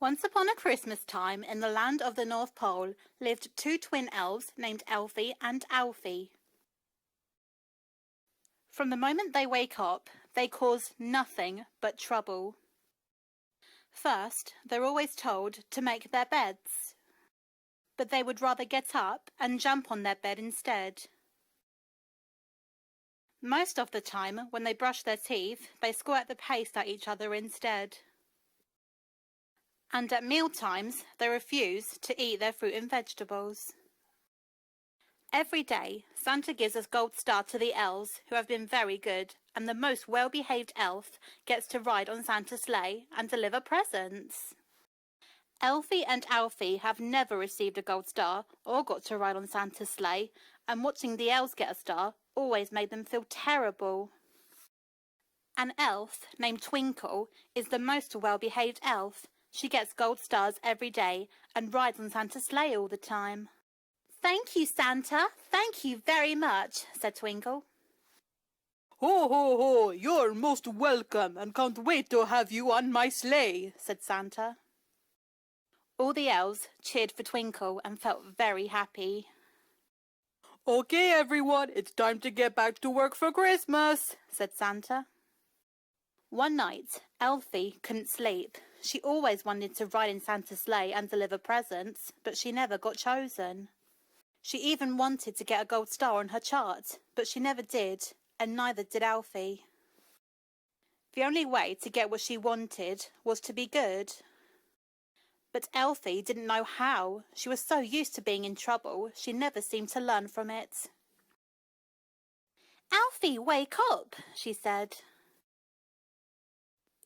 Once upon a Christmas time, in the land of the North Pole, lived two twin elves named Elfie and Alfie. From the moment they wake up, they cause nothing but trouble. First, they're always told to make their beds, but they would rather get up and jump on their bed instead. Most of the time, when they brush their teeth, they squirt the paste at each other instead. And at meal times, they refuse to eat their fruit and vegetables. Every day, Santa gives a gold star to the elves who have been very good, and the most well-behaved elf gets to ride on Santa's sleigh and deliver presents. Elfie and Alfie have never received a gold star or got to ride on Santa's sleigh, and watching the elves get a star always made them feel terrible. An elf named Twinkle is the most well-behaved elf. She gets gold stars every day and rides on Santa's sleigh all the time. "Thank you, Santa. Thank you very much," said Twinkle. "Ho, ho, ho! You're most welcome and can't wait to have you on my sleigh," said Santa. All the elves cheered for Twinkle and felt very happy. "Okay, everyone, it's time to get back to work for Christmas," said Santa. One night, Elfie couldn't sleep. She always wanted to ride in Santa's sleigh and deliver presents, but she never got chosen. She even wanted to get a gold star on her chart, but she never did, and neither did Alfie. The only way to get what she wanted was to be good. But Elfie didn't know how. She was so used to being in trouble, she never seemed to learn from it. "Alfie, wake up," she said.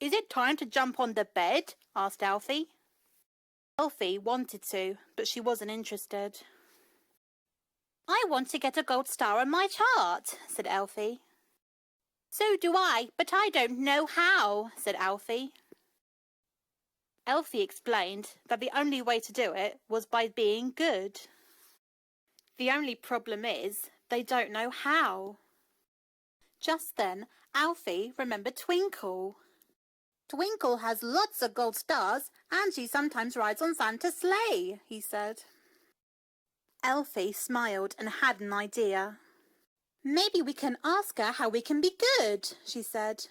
"Is it time to jump on the bed?" asked Alfie. Elfie wanted to, but she wasn't interested. "I want to get a gold star on my chart," said Elfie. "So do I, but I don't know how," said Alfie. Elfie explained that the only way to do it was by being good. The only problem is they don't know how. Just then, Alfie remembered Twinkle. "Twinkle has lots of gold stars and she sometimes rides on Santa's sleigh," he said. Elfie smiled and had an idea. "Maybe we can ask her how we can be good," she said.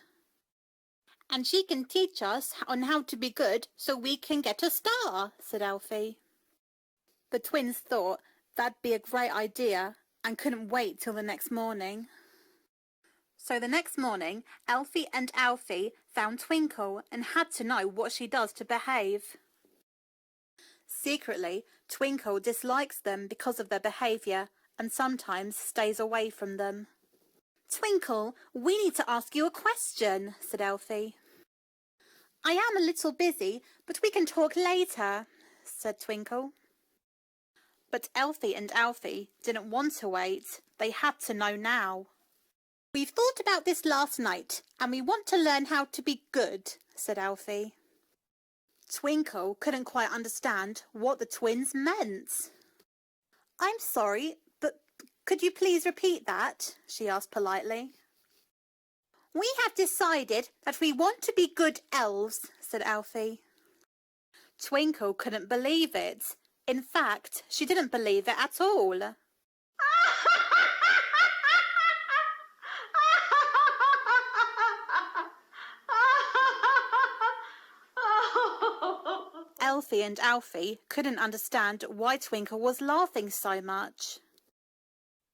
"And she can teach us on how to be good so we can get a star," said Elfie. The twins thought that'd be a great idea and couldn't wait till the next morning. So the next morning, Elfie and Alfie found Twinkle and had to know what she does to behave. Secretly, Twinkle dislikes them because of their behaviour and sometimes stays away from them. "Twinkle, we need to ask you a question," said Elfie. "I am a little busy, but we can talk later," said Twinkle. But Elfie and Alfie didn't want to wait. They had to know now. "We've thought about this last night, and we want to learn how to be good," said Alfie. Twinkle couldn't quite understand what the twins meant. "I'm sorry, but could you please repeat that?" she asked politely. "We have decided that we want to be good elves," said Alfie. Twinkle couldn't believe it. In fact, she didn't believe it at all. Elfie and Alfie couldn't understand why Twinkle was laughing so much.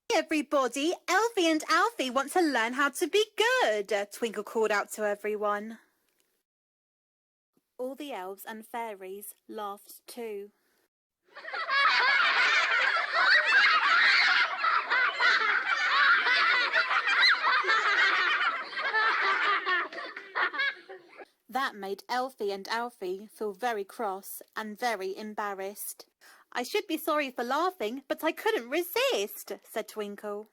"Hey everybody, Elfie and Alfie want to learn how to be good," Twinkle called out to everyone. All the elves and fairies laughed too. That made Elfie and Alfie feel very cross and very embarrassed. "I should be sorry for laughing, but I couldn't resist," said Twinkle.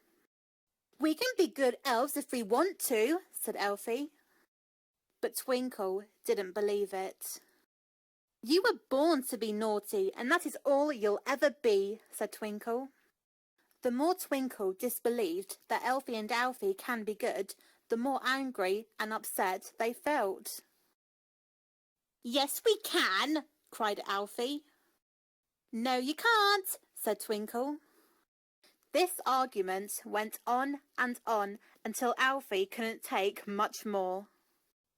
"We can be good elves if we want to," said Elfie. But Twinkle didn't believe it. "You were born to be naughty, and that is all you'll ever be," said Twinkle. The more Twinkle disbelieved that Elfie and Alfie can be good, the more angry and upset they felt. "Yes, we can," cried Alfie. No, you can't, said Twinkle. This argument went on and on until Alfie couldn't take much more.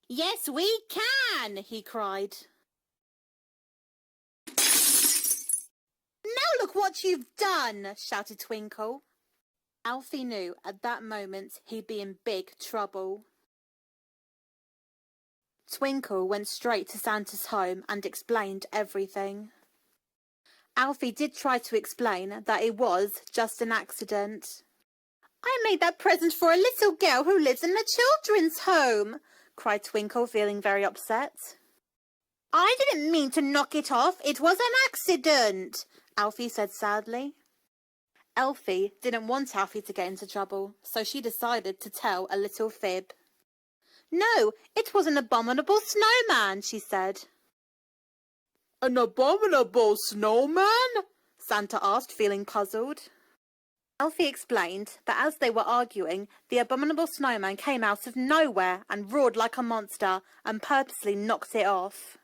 Yes, we can, he cried. Now look what you've done, shouted Twinkle. Alfie knew at that moment he'd be in big trouble. Twinkle went straight to Santa's home and explained everything. Alfie did try to explain that it was just an accident. I made that present for a little girl who lives in a children's home, cried Twinkle, feeling very upset. I didn't mean to knock it off. It was an accident, Alfie said sadly. Elfie didn't want Alfie to get into trouble, so she decided to tell a little fib. No, it was an abominable snowman, she said. An abominable snowman? Santa asked, feeling puzzled. Elfie explained that as they were arguing, the abominable snowman came out of nowhere and roared like a monster and purposely knocked it off.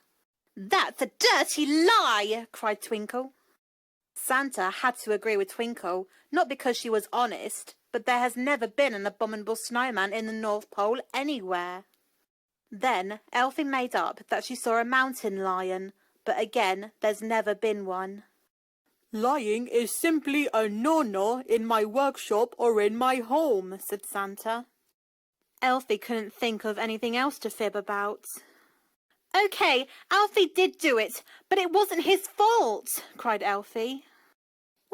That's a dirty lie, cried Twinkle. Santa had to agree with Twinkle, not because she was honest, but there has never been an abominable snowman in the North Pole anywhere. Then Elfie made up that she saw a mountain lion, but again there's never been one. Lying is simply a no-no in my workshop or in my home, said Santa. Elfie couldn't think of anything else to fib about. Okay, Alfie did do it, but it wasn't his fault, cried Elfie.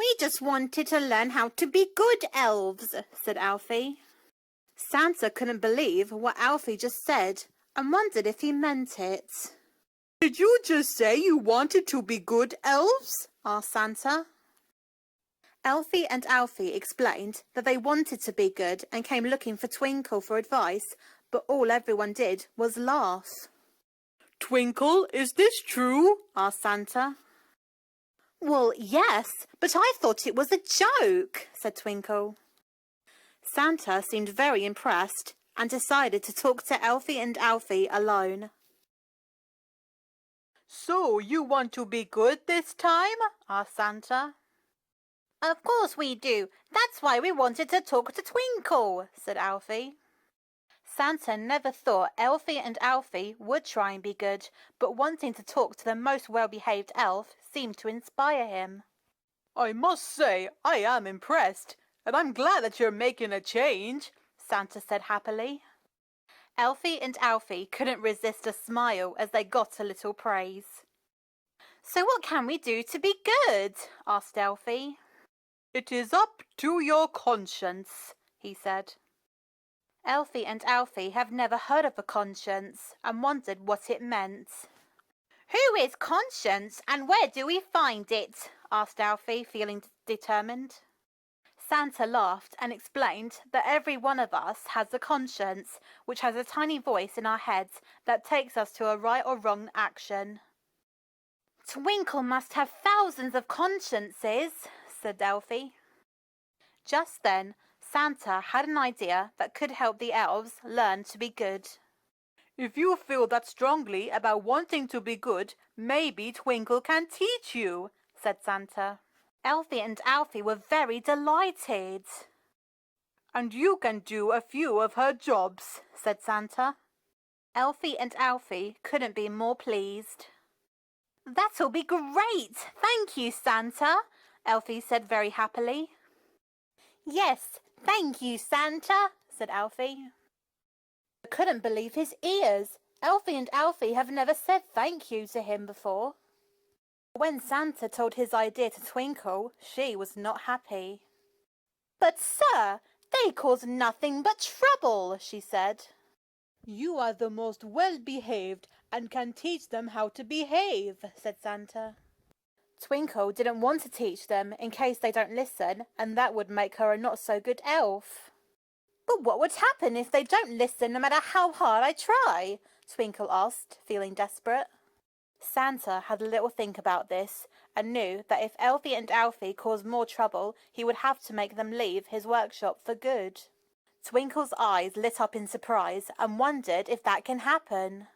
We just wanted to learn how to be good elves, said Alfie. Santa couldn't believe what Alfie just said and wondered if he meant it. Did you just say you wanted to be good elves? asked Santa. Elfie and Alfie explained that they wanted to be good and came looking for Twinkle for advice, but all everyone did was laugh. Twinkle, is this true? asked Santa. Well, yes, but I thought it was a joke, said Twinkle. Santa seemed very impressed and decided to talk to Elfie and Alfie alone. So you want to be good this time? asked Santa. Of course we do. That's why we wanted to talk to Twinkle, said Alfie. Santa never thought Elfie and Alfie would try and be good, but wanting to talk to the most well-behaved elf seemed to inspire him. I must say, I am impressed, and I'm glad that you're making a change, Santa said happily. Elfie and Alfie couldn't resist a smile as they got a little praise. So what can we do to be good? asked Elfie. It is up to your conscience, he said. Elfie and Alfie have never heard of a conscience and wondered what it meant. Who is conscience and where do we find it? asked Alfie, feeling determined. Santa laughed and explained that every one of us has a conscience, which has a tiny voice in our heads that takes us to a right or wrong action. Twinkle must have thousands of consciences, said Elfie. Just then, Santa had an idea that could help the elves learn to be good. If you feel that strongly about wanting to be good, maybe Twinkle can teach you, said Santa. Elfie and Alfie were very delighted. And you can do a few of her jobs, said Santa. Elfie and Alfie couldn't be more pleased. That'll be great! Thank you, Santa, Elfie said very happily. Yes, thank you, Santa, said Alfie. I couldn't believe his ears. Elfie and Alfie have never said thank you to him before. When Santa told his idea to Twinkle, she was not happy. But, sir, they cause nothing but trouble, she said. You are the most well-behaved and can teach them how to behave, said Santa. Twinkle didn't want to teach them in case they don't listen, and that would make her a not-so-good elf. But what would happen if they don't listen no matter how hard I try? Twinkle asked, feeling desperate. Santa had a little think about this and knew that if Elfie and Alfie caused more trouble, he would have to make them leave his workshop for good. Twinkle's eyes lit up in surprise and wondered if that can happen.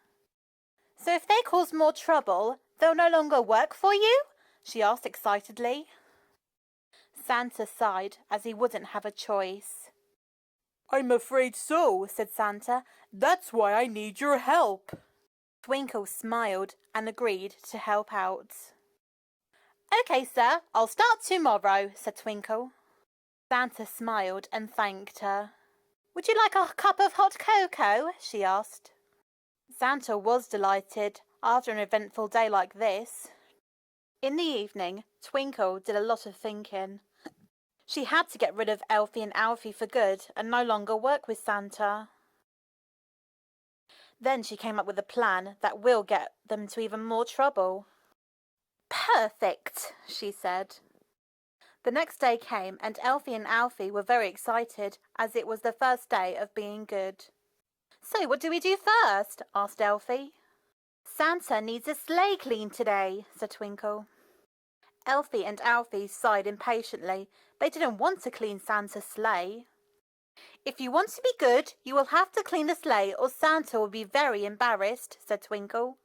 So if they cause more trouble, They'll no longer work for you? She asked excitedly. Santa sighed as he wouldn't have a choice. I'm afraid so, said Santa. That's why I need your help. Twinkle smiled and agreed to help out. Okay, sir, I'll start tomorrow, said Twinkle. Santa smiled and thanked her. Would you like a cup of hot cocoa? She asked. Santa was delighted after an eventful day like this. In the evening, Twinkle did a lot of thinking. She had to get rid of Elfie and Alfie for good and no longer work with Santa. Then she came up with a plan that will get them into even more trouble. Perfect, she said. The next day came and Elfie and Alfie were very excited as it was the first day of being good. So what do we do first? Asked Elfie. Santa needs a sleigh cleaned today, said Twinkle. Elfie and Alfie sighed impatiently. They didn't want to clean Santa's sleigh. If you want to be good, you will have to clean the sleigh or Santa will be very embarrassed, said Twinkle.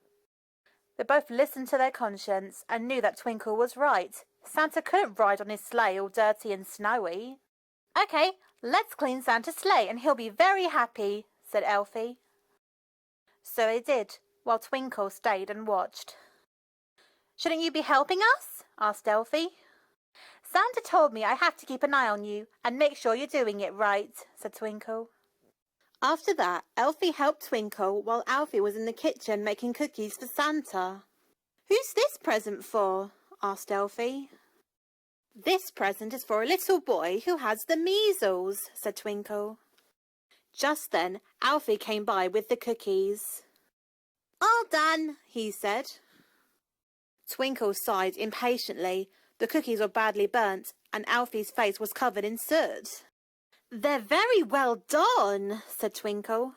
They both listened to their conscience and knew that Twinkle was right. Santa couldn't ride on his sleigh all dirty and snowy. Okay, let's clean Santa's sleigh and he'll be very happy, said Elfie. So they did, while Twinkle stayed and watched. Shouldn't you be helping us? Asked Elfie. Santa told me I have to keep an eye on you and make sure you're doing it right, said Twinkle. After that, Elfie helped Twinkle while Alfie was in the kitchen making cookies for Santa. Who's this present for? Asked Elfie. This present is for a little boy who has the measles, said Twinkle. Just then, Alfie came by with the cookies. All done, he said. Twinkle sighed impatiently. The cookies were badly burnt, and Alfie's face was covered in soot. They're very well done, said Twinkle.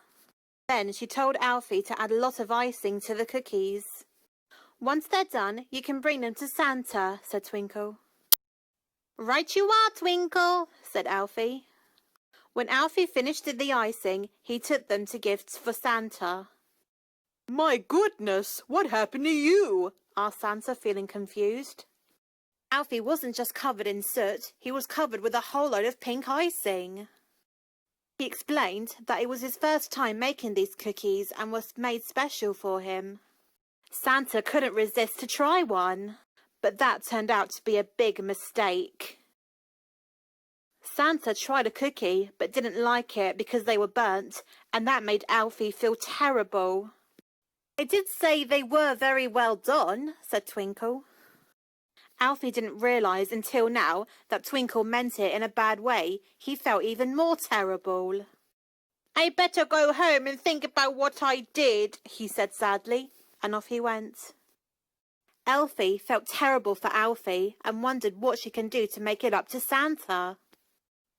Then she told Alfie to add a lot of icing to the cookies. Once they're done, you can bring them to Santa, said Twinkle. Right you are, Twinkle, said Alfie. When Alfie finished the icing, he took them to gifts for Santa. My goodness, what happened to you? Asked Santa, feeling confused. Alfie wasn't just covered in soot, he was covered with a whole load of pink icing. He explained that it was his first time making these cookies and was made special for him. Santa couldn't resist to try one, but that turned out to be a big mistake. Santa tried a cookie but didn't like it because they were burnt, and that made Alfie feel terrible. I did say they were very well done, said Twinkle. Alfie didn't realise until now that Twinkle meant it in a bad way. He felt even more terrible. I better go home and think about what I did, he said sadly, and off he went. Elfie felt terrible for Alfie and wondered what she can do to make it up to Santa.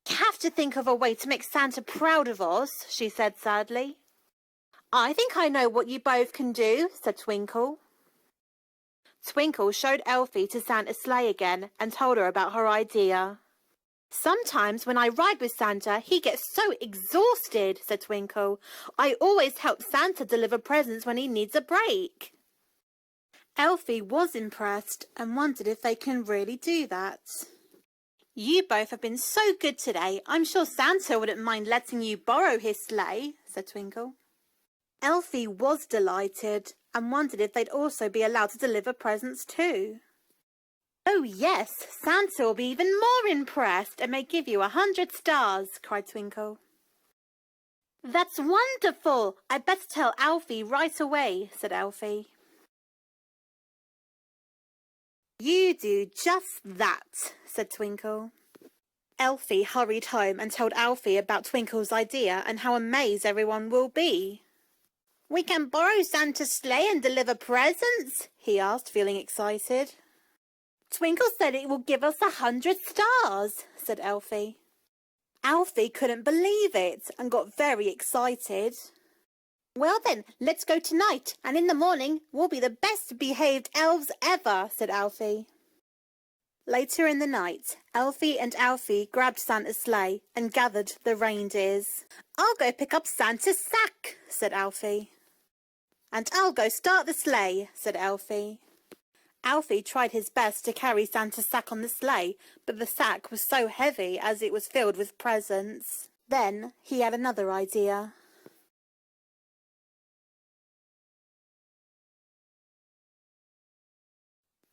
Have to think of a way to make Santa proud of us, she said sadly. I think I know what you both can do, said Twinkle. Twinkle showed Elfie to Santa's sleigh again and told her about her idea. Sometimes when I ride with Santa, he gets so exhausted, said Twinkle. I always help Santa deliver presents when he needs a break. Elfie was impressed and wondered if they can really do that. You both have been so good today. I'm sure Santa wouldn't mind letting you borrow his sleigh, said Twinkle. Elfie was delighted and wondered if they'd also be allowed to deliver presents too. Oh yes, Santa will be even more impressed and may give you 100 stars, cried Twinkle. That's wonderful! I'd better tell Alfie right away, said Elfie. You do just that, said Twinkle. Elfie hurried home and told Alfie about Twinkle's idea and how amazed everyone will be. We can borrow Santa's sleigh and deliver presents? He asked, feeling excited. Twinkle said it will give us 100 stars, said Elfie. Alfie couldn't believe it and got very excited. Well then, let's go tonight, and in the morning we'll be the best behaved elves ever, said Alfie. Later in the night, Elfie and Alfie grabbed Santa's sleigh and gathered the reindeers. I'll go pick up Santa's sack, said Alfie. And I'll go start the sleigh, said Elfie. Alfie tried his best to carry Santa's sack on the sleigh, but the sack was so heavy as it was filled with presents. Then he had another idea.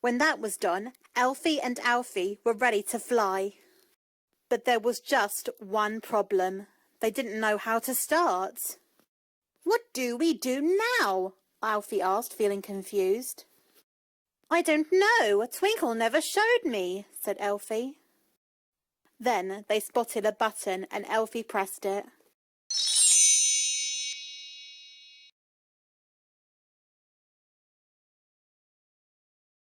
When that was done, Elfie and Alfie were ready to fly. But there was just one problem. They didn't know how to start. "What do we do now?" Alfie asked, feeling confused. "I don't know. Twinkle never showed me," said Elfie. Then they spotted a button and Elfie pressed it.